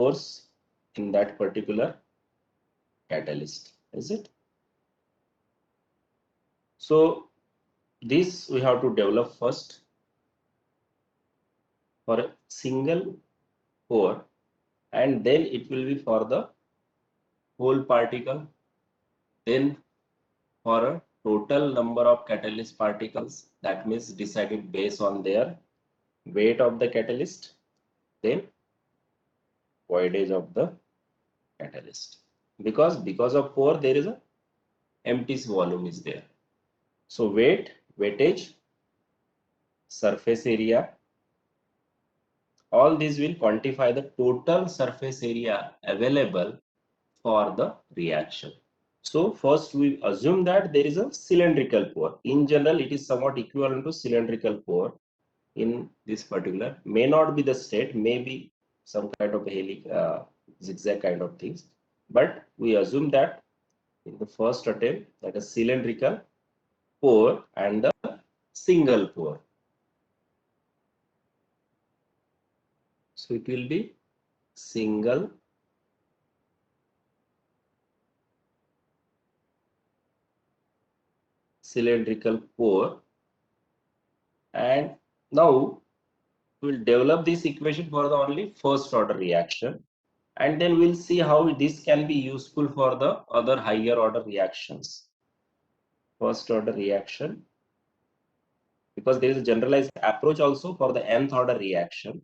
force in that particular catalyst, is it? So this we have to develop first for a single pore, and then it will be for the whole particle, then for a total number of catalyst particles, that means decided based on their weight of the catalyst, then voidage of the catalyst, because of pore there is a empty volume is there. So weightage, surface area, all these will quantify the total surface area available for the reaction. So first we assume that there is a cylindrical pore. In general, it is somewhat equivalent to cylindrical pore. In this particular, may not be the state, may be some kind of a zigzag kind of things, but we assume that in the first attempt that is cylindrical pore and the single pore. So it will be single cylindrical pore, and now we will develop this equation for the only first order reaction, and then we'll see how this can be useful for the other higher order reactions. First order reaction, because there is a generalized approach also for the nth order reaction.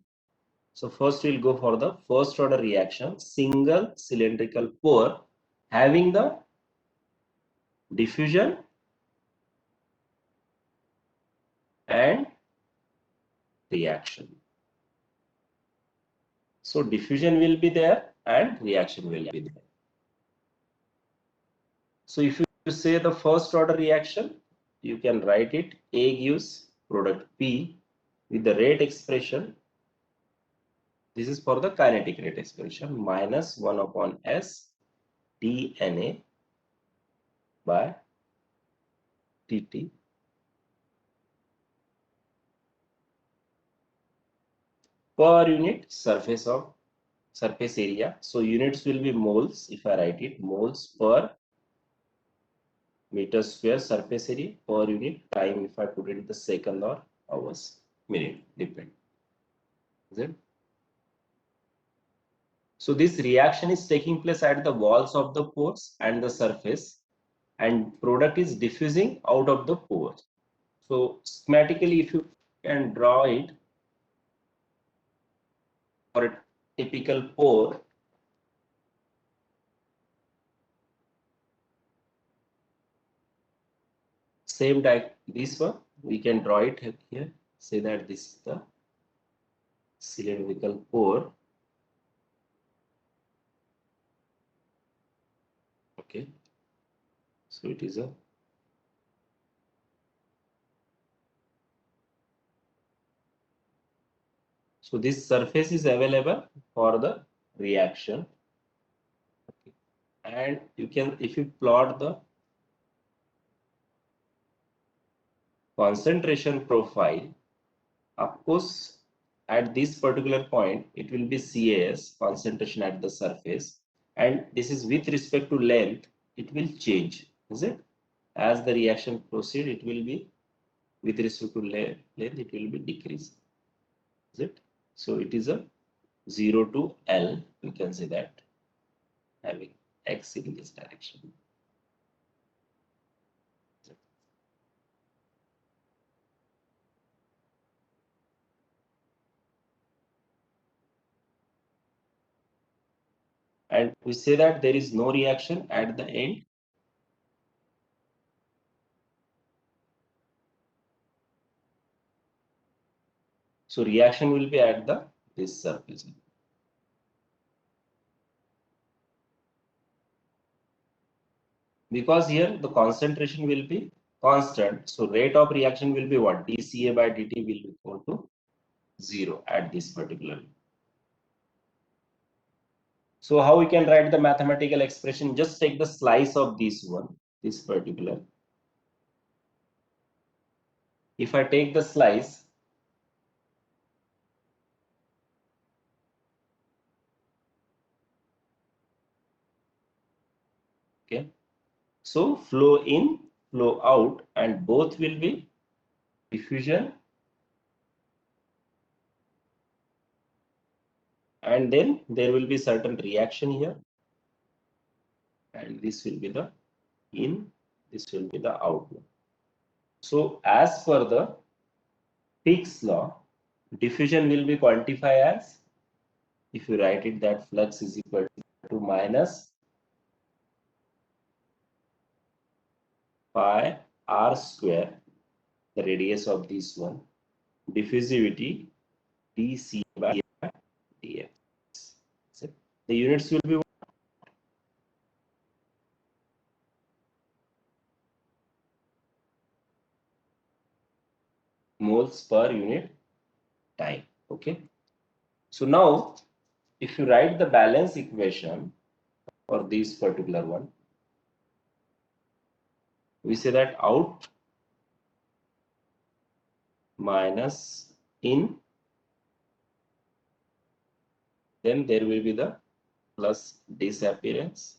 So first we'll go for the first order reaction, single cylindrical pore having the diffusion and reaction. So diffusion will be there and reaction will be there. So if you say the first order reaction, you can write it A gives product P with the rate expression. This is for the kinetic rate expression, minus 1 upon S dNA by dt per unit surface area. So units will be moles. If I write it, moles per meter square surface area per unit time. If I put it in the second or hours, minute, depend. Is it? So this reaction is taking place at the walls of the pores and the surface, and product is diffusing out of the pores. So schematically, if you can draw it for a typical pore, same type, this one, we can draw it here. Say that this is the cylindrical pore. Okay. So it is a so this surface is available for the reaction. Okay. And you can, if you plot the concentration profile, of course, at this particular point, it will be CAS, concentration at the surface, and this is with respect to length, it will change, is it? As the reaction proceed, it will be with respect to length, it will be decreased, is it? So it is a 0 to L, we can say that, having X in this direction. And we say that there is no reaction at the end. So reaction will be at the this surface. Because here the concentration will be constant, so rate of reaction will be what? dCA by dt will be equal to 0 at this particular. So how we can write the mathematical expression? Just take the slice of this one, this particular. If I take the slice, . Okay, so flow in, flow out, and both will be diffusion, and then there will be certain reaction here, and this will be the in, this will be the out. So as per the Fick's law, diffusion will be quantified as, if you write it, that flux is equal to minus pi r square, the radius of this one, diffusivity dc by dx. So the units will be moles per unit time. Okay. So now, if you write the balance equation for this particular one, we say that out minus in, then there will be the plus disappearance,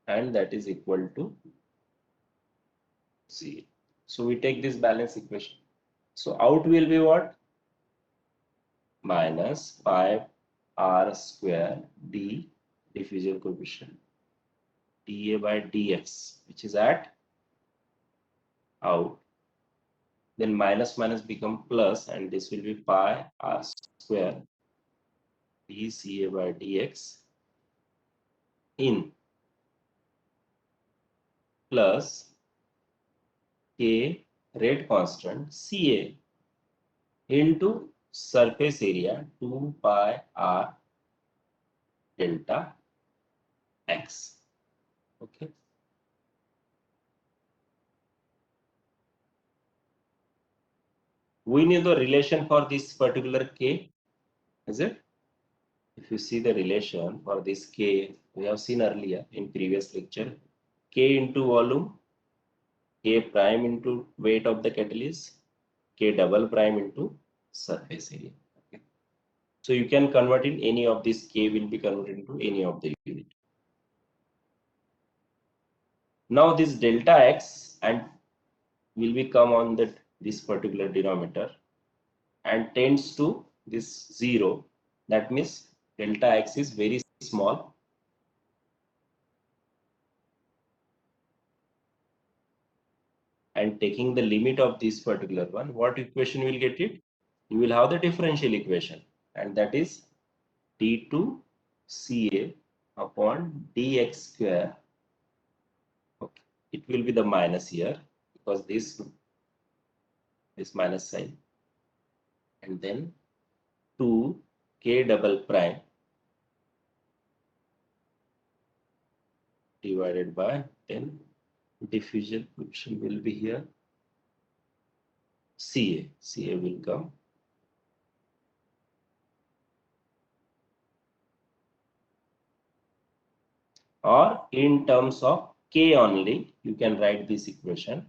and that is equal to 0. So we take this balance equation. So out will be what? Minus 5 r square d diffusion coefficient dA by dx, which is at out. Then minus minus become plus, and this will be pi r square dCA by dx in plus k rate constant Ca into surface area 2 pi r delta x. Okay. We need the relation for this particular k, is it? If you see the relation for this k, we have seen earlier in previous lecture, k into volume, k prime into weight of the catalyst, k double prime into surface area. Okay. So you can convert in any of this, k will be converted into any of the unit. Now this delta x and will be come on this particular denominator and tends to this 0. That means delta x is very small. And taking the limit of this particular one, what equation will get it? You will have the differential equation, and that is d2Ca upon dx square. Okay. It will be the minus here because this minus sign, and then 2 k double prime divided by 10. Diffusion coefficient will be here. Ca will come. Or in terms of k only, you can write this equation.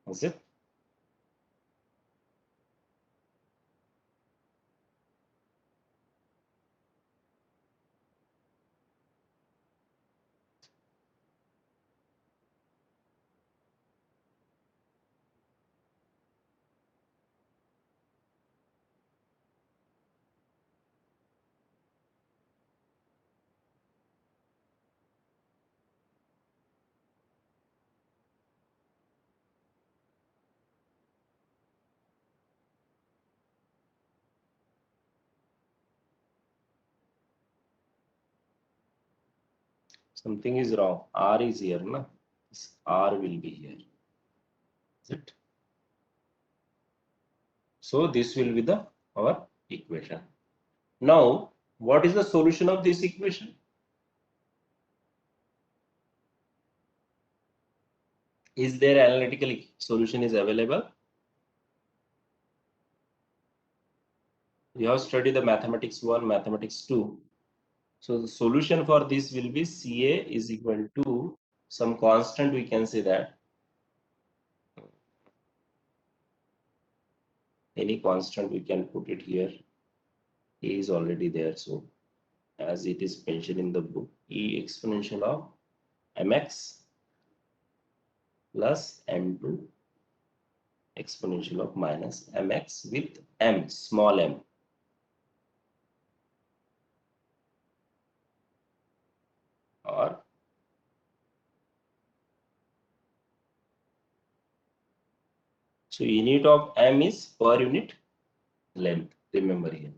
Is it? Something is wrong. R is here, na? This R will be here. Is it? So this will be the our equation. Now, what is the solution of this equation? Is there analytical solution is available? You have studied the mathematics 1, mathematics 2. So the solution for this will be Ca is equal to some constant, we can say that any constant we can put it here. A is already there, so as it is mentioned in the book, e exponential of mx plus m2 exponential of minus mx with m, small m. Or so unit of m is per unit length. Remember here,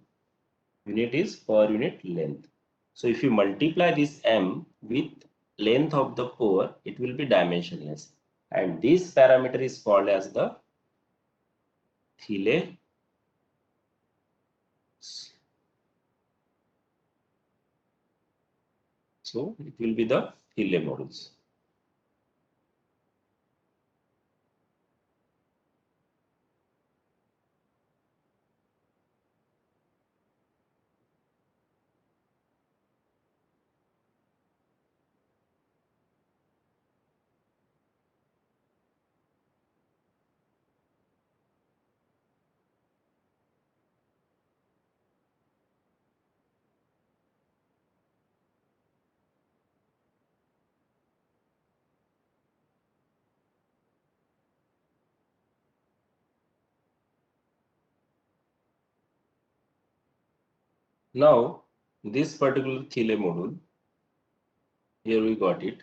unit is per unit length. So if you multiply this m with length of the pore, it will be dimensionless. And this parameter is called as the Thiele. So it will be the Thiele modulus. Now this particular Thiele module, here we got it.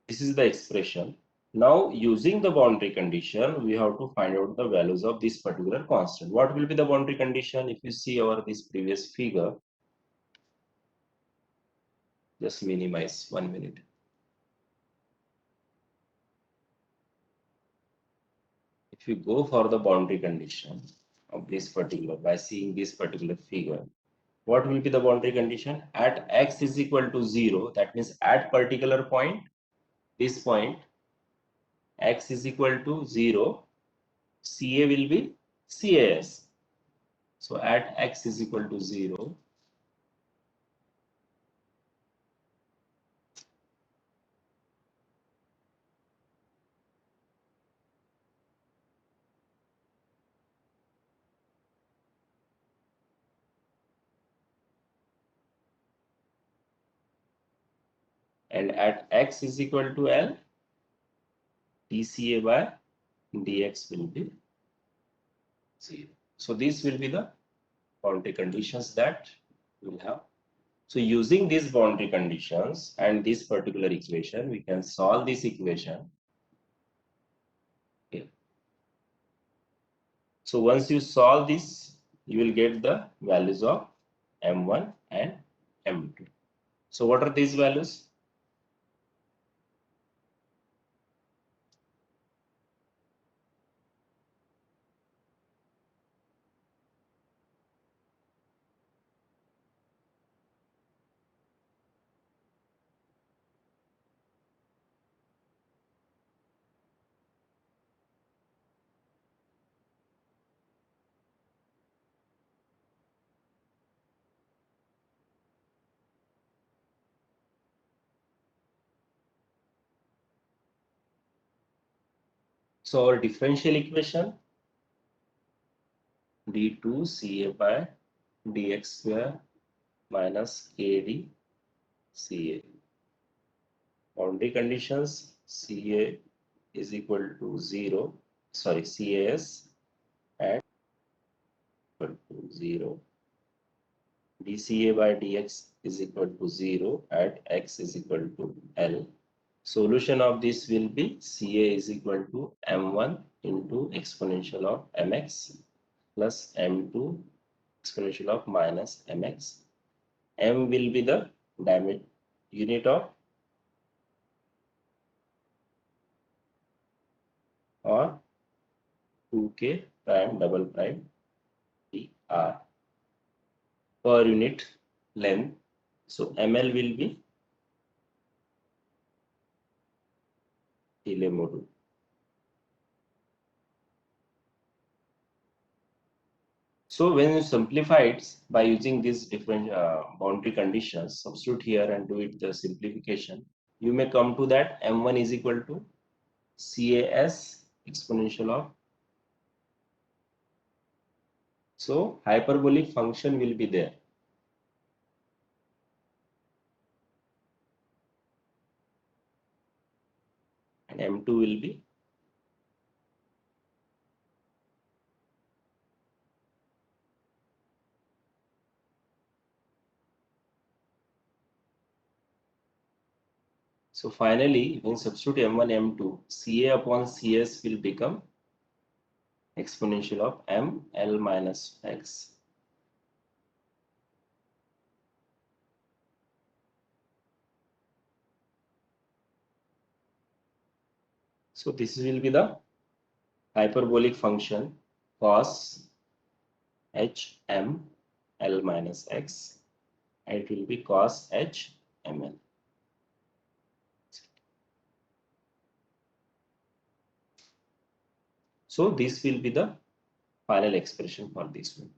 This is the expression. Now using the boundary condition, we have to find out the values of this particular constant. What will be the boundary condition? If you see our this previous figure, just minimize 1 minute. If you go for the boundary condition of this particular, by seeing this particular figure, what will be the boundary condition? At x is equal to 0, that means at particular point, this point, x is equal to 0, CA will be CAS. So at x is equal to 0, and at x is equal to L, dCA by dx will be 0. So these will be the boundary conditions that we'll have. So using these boundary conditions and this particular equation, we can solve this equation. Okay. So once you solve this, you will get the values of m1 and m2. So what are these values? So our differential equation, d2 Ca by dx square minus kd Ca. Boundary conditions, Ca is equal to 0, sorry, CAS at equal to 0. dCA by dx is equal to 0 at x is equal to L. Solution of this will be Ca is equal to m1 into exponential of mx plus m2 exponential of minus mx. M will be the diameter unit of or 2k prime double prime dr per unit length. So ml will be Thiele module. So when you simplify it by using these different boundary conditions, substitute here and do it the simplification. you may come to that m1 is equal to CAS exponential of. So hyperbolic function will be there. And m2 will be so finally when substitute m1 m2 CA upon CS will become exponential of ml minus x. So this will be the hyperbolic function cos h m l minus x, and it will be cos h ml. So this will be the final expression for this one.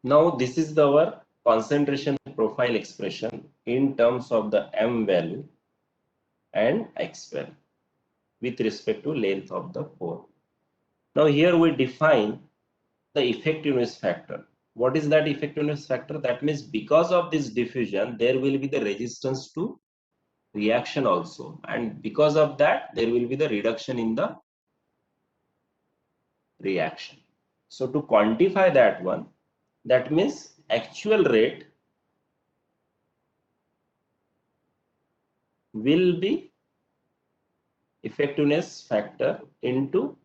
Now this is our concentration profile expression in terms of the m value and x value with respect to length of the pore. Now here we define the effectiveness factor. What is that effectiveness factor? That means because of this diffusion there will be the resistance to reaction also, and because of that there will be the reduction in the reaction. So to quantify that one, that means actual rate will be effectiveness factor into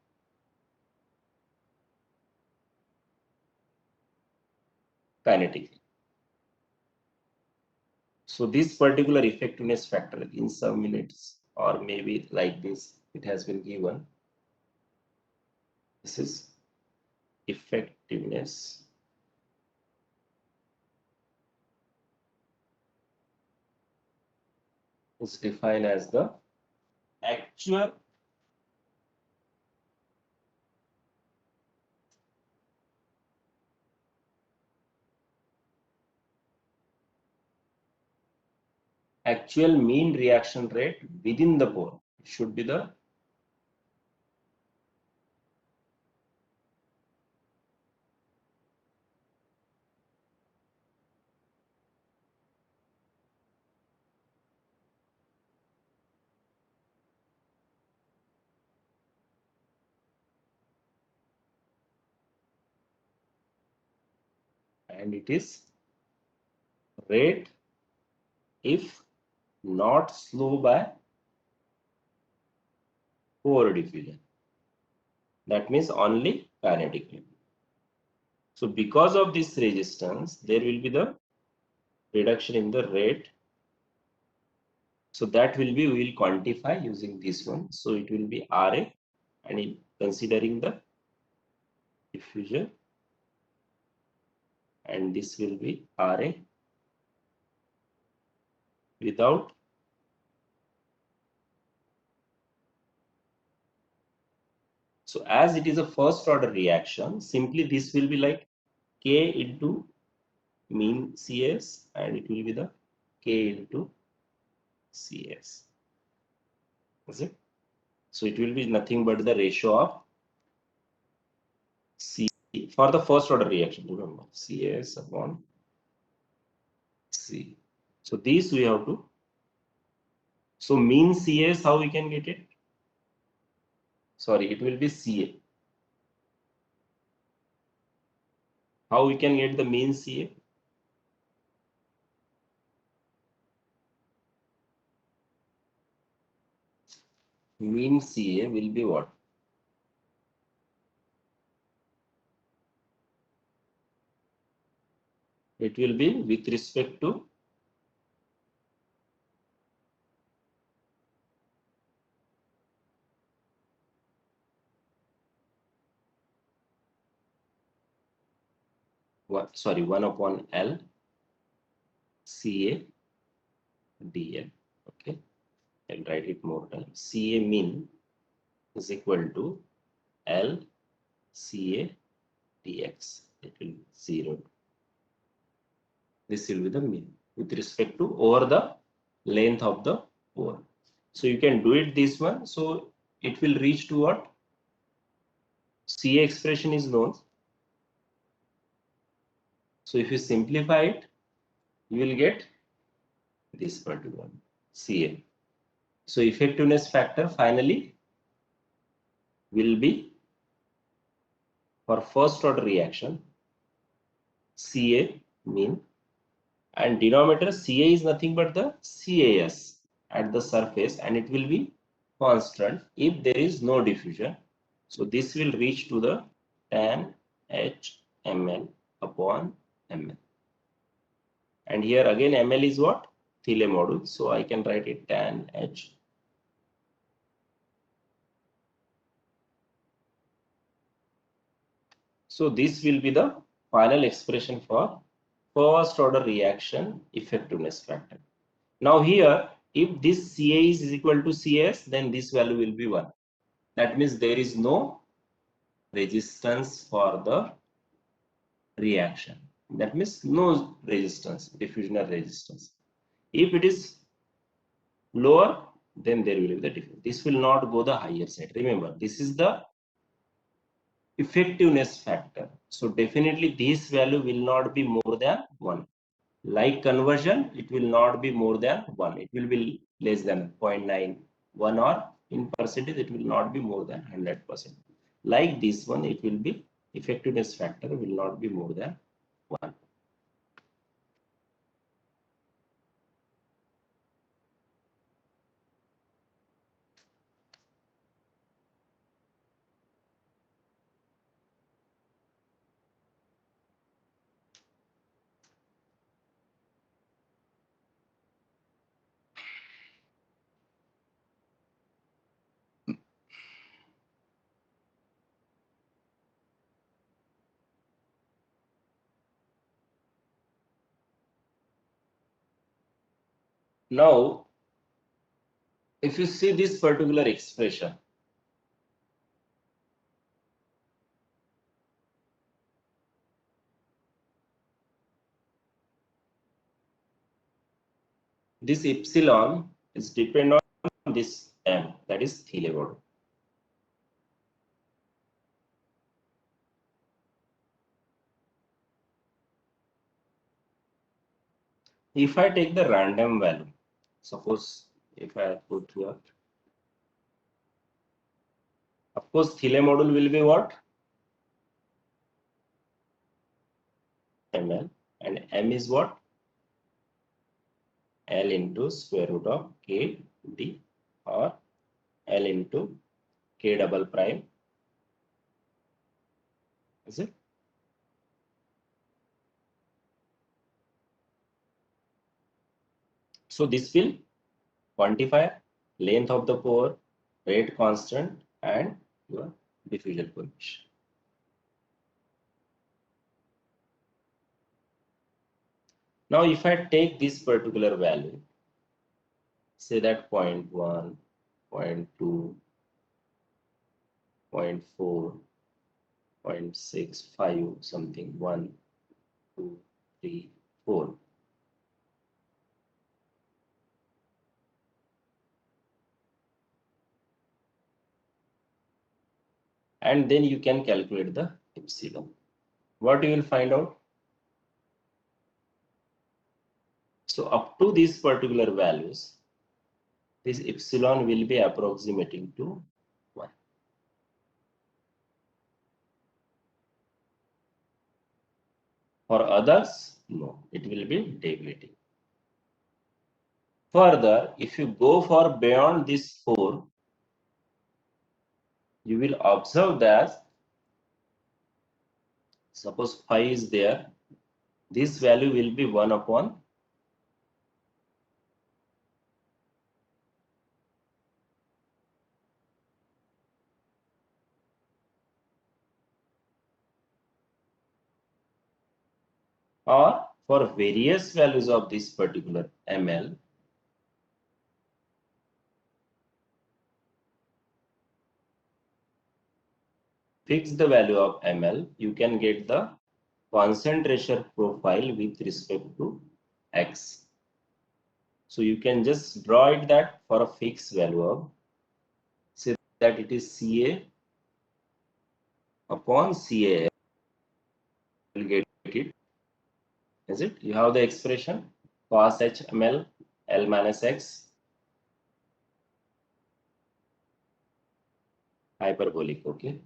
kinetic. So this particular effectiveness factor in some minutes, or maybe like this, it has been given. This is effectiveness is defined as the actual mean reaction rate within the pore. It should be the and it is rate if not slow by pore diffusion. That means only kinetically. So because of this resistance, there will be the reduction in the rate. So that will be, we will quantify using this one. So it will be Ra, and in considering the diffusion, and this will be Ra without. So as it is a first order reaction, simply this will be like K into mean CS, and it will be the K into CS. Is it? So it will be nothing but the ratio of C for the first order reaction. Remember, CS upon C. So these we have to. So mean CS, how we can get it? Sorry, it will be CA. How we can get the mean CA? Mean CA will be what? It will be with respect to what? Sorry, 1 upon L CA dl. Okay, I'll write it more time. CA mean is equal to L CA dx. It will be 0. This will be the mean with respect to over the length of the pore. So you can do it this one. So it will reach to what? CA expression is known. So if you simplify it, you will get this particular one, CA. So effectiveness factor finally will be for first order reaction CA mean, and denominator CA is nothing but the CAS at the surface, and it will be constant if there is no diffusion. So this will reach to the tan H ml upon ml. And here again ml is what? Thiele module. So I can write it tan H. So this will be the final expression for first order reaction effectiveness factor. Now here, if this CA is equal to CS, then this value will be 1. That means there is no resistance for the reaction. That means no resistance, diffusional resistance. If it is lower, then there will be the difference. This will not go the higher side. Remember, this is the effectiveness factor. So definitely this value will not be more than 1. Like conversion, it will not be more than 1. It will be less than 0.91, or in percentage, it will not be more than 100%. Like this one, it will be effectiveness factor will not be more than 1. Now, if you see this particular expression, this epsilon is dependent on this m, that is Thiele module. If I take the random value, suppose if I put here, of course, Thiele module will be what? ml, and m is what? L into square root of k d, or L into k double prime. Is it? So this will quantify length of the pore, rate constant, and your diffusion coefficient. Now, if I take this particular value, say that 0.1, 0.2, 0.4, 0.65, something, 1, 2, 3, 4. And then you can calculate the epsilon. What you will find out? So up to these particular values, this epsilon will be approximating to 1. For others, no, it will be deviating. Further, if you go for beyond this 4, you will observe that suppose 5 is there, this value will be 1 upon or for various values of this particular ml, fix the value of ml, you can get the concentration profile with respect to x. So you can just draw it that for a fixed value of, say that it is Ca upon Ca, you will get it. Is it? You have the expression cos h ml L minus x hyperbolic, okay?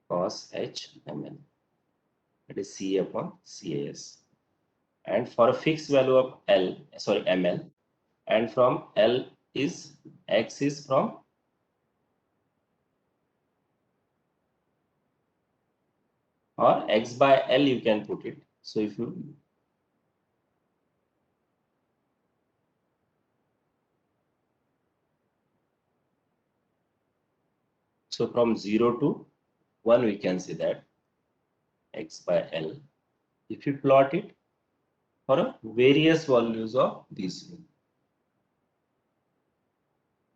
Cos h ml. That is Ca upon Cas. And for a fixed value of ml, and from L is x is from or x by L you can put it. So if you so from 0 to 1 we can say that x by L. If you plot it for a various values of these.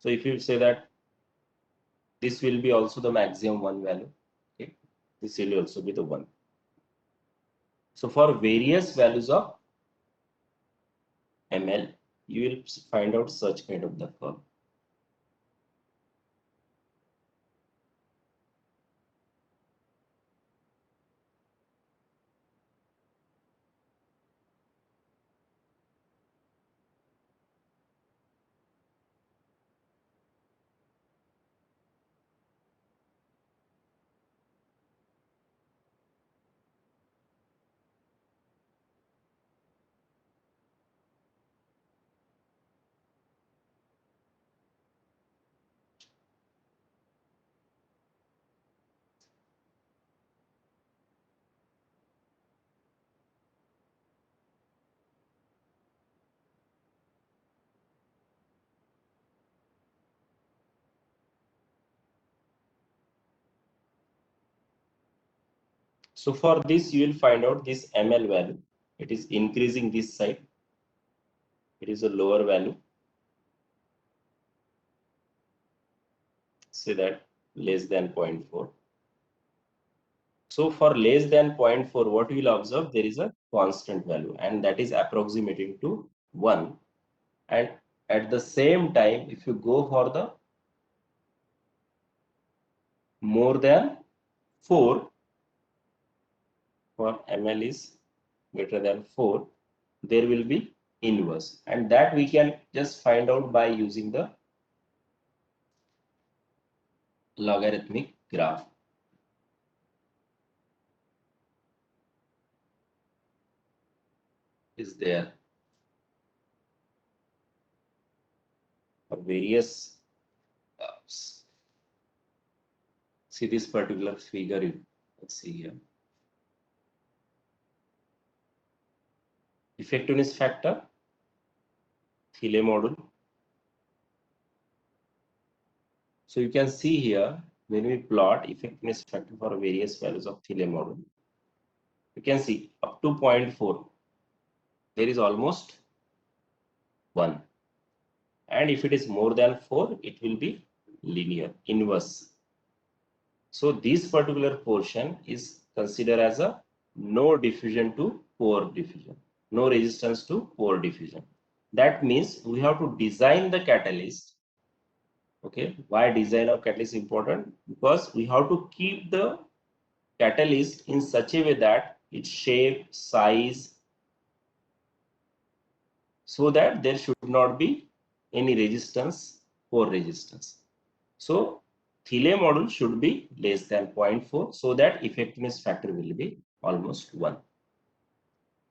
So if you say that this will be also the maximum one value, okay, this will also be the one. So for various values of ml, you will find out such kind of the curve. So for this, you will find out this ml value. It is increasing this side. It is a lower value. Say that less than 0.4. So for less than 0.4, what we will observe, there is a constant value and that is approximating to 1. And at the same time, if you go for the more than 4, for ml is greater than 4, there will be inverse. And that we can just find out by using the logarithmic graph. Is there for various see this particular figure, let's see here. Effectiveness factor, Thiele module. So you can see here when we plot effectiveness factor for various values of Thiele module, you can see up to 0.4 there is almost 1, and if it is more than 4 it will be linear inverse. So this particular portion is considered as a no diffusion to pore diffusion, no resistance to pore diffusion. That means we have to design the catalyst. Okay, why design of catalyst is important? Because we have to keep the catalyst in such a way that its shape, size, so that there should not be any resistance or resistance. So Thiele module should be less than 0.4 so that effectiveness factor will be almost 1.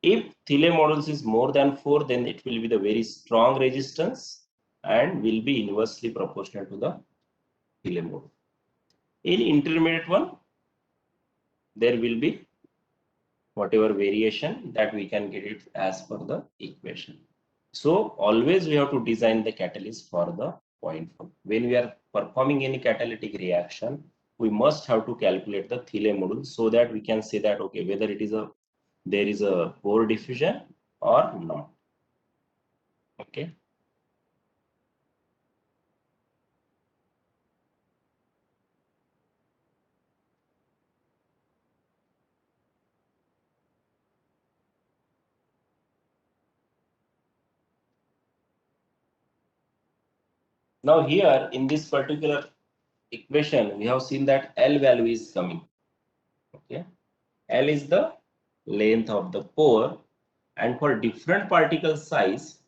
If Thiele modules is more than 4, then it will be the very strong resistance and will be inversely proportional to the Thiele module. In intermediate one, there will be whatever variation that we can get it as per the equation. So always we have to design the catalyst for the point flow. When we are performing any catalytic reaction, we must have to calculate the Thiele module so that we can say that okay, whether it is a there is a Bohr diffusion or not. Okay. Now here in this particular equation, we have seen that L value is coming. Okay. L is the length of the pore, and for different particle size,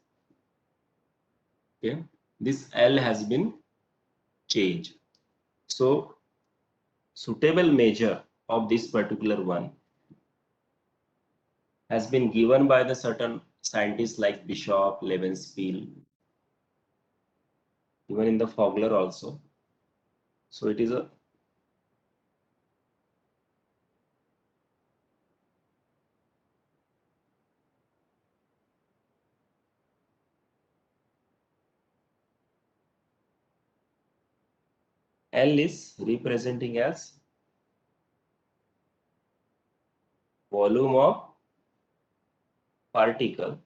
okay, this L has been changed. So suitable measure of this particular one has been given by the certain scientists like Bishop, Levenspiel, even in the Fogler also. So it is a L is representing as volume of particle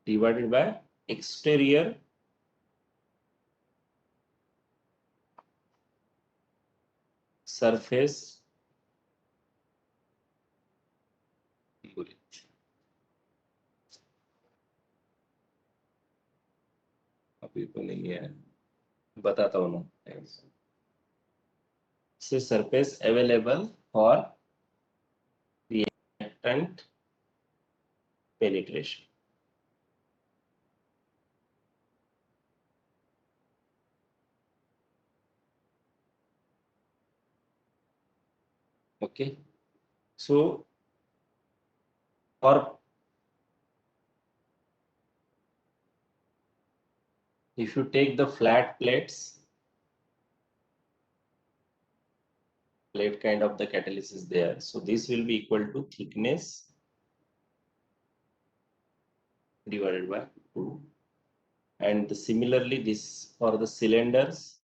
divided by exterior surface अभी तो नहीं है बताता हूँ ना से surface available for reactant penetration. Okay, so for if you take the flat plates, plate kind of the catalyst is there, so this will be equal to thickness divided by 2, and similarly this for the cylinders,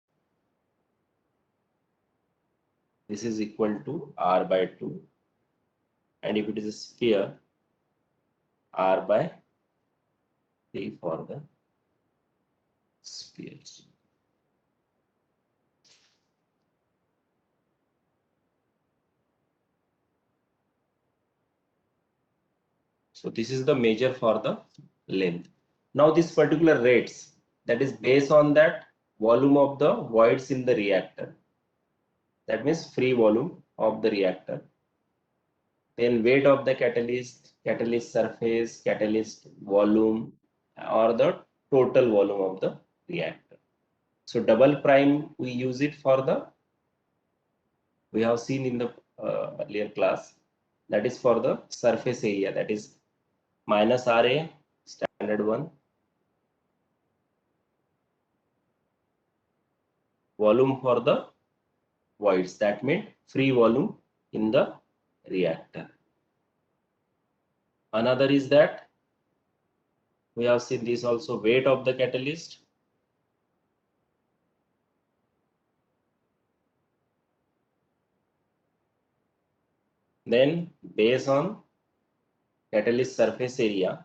this is equal to R by 2, and if it is a sphere, R by 3 for the spheres. So this is the measure for the length. Now this particular rates, that is based on that volume of the voids in the reactor. That means free volume of the reactor. Then weight of the catalyst, catalyst surface, catalyst volume, or the total volume of the reactor. So double prime, we use it for the, we have seen in the earlier class, that is for the surface area, that is minus RA, standard one, volume for the voids, that means free volume in the reactor. Another is that we have seen this also, weight of the catalyst, then based on catalyst surface area,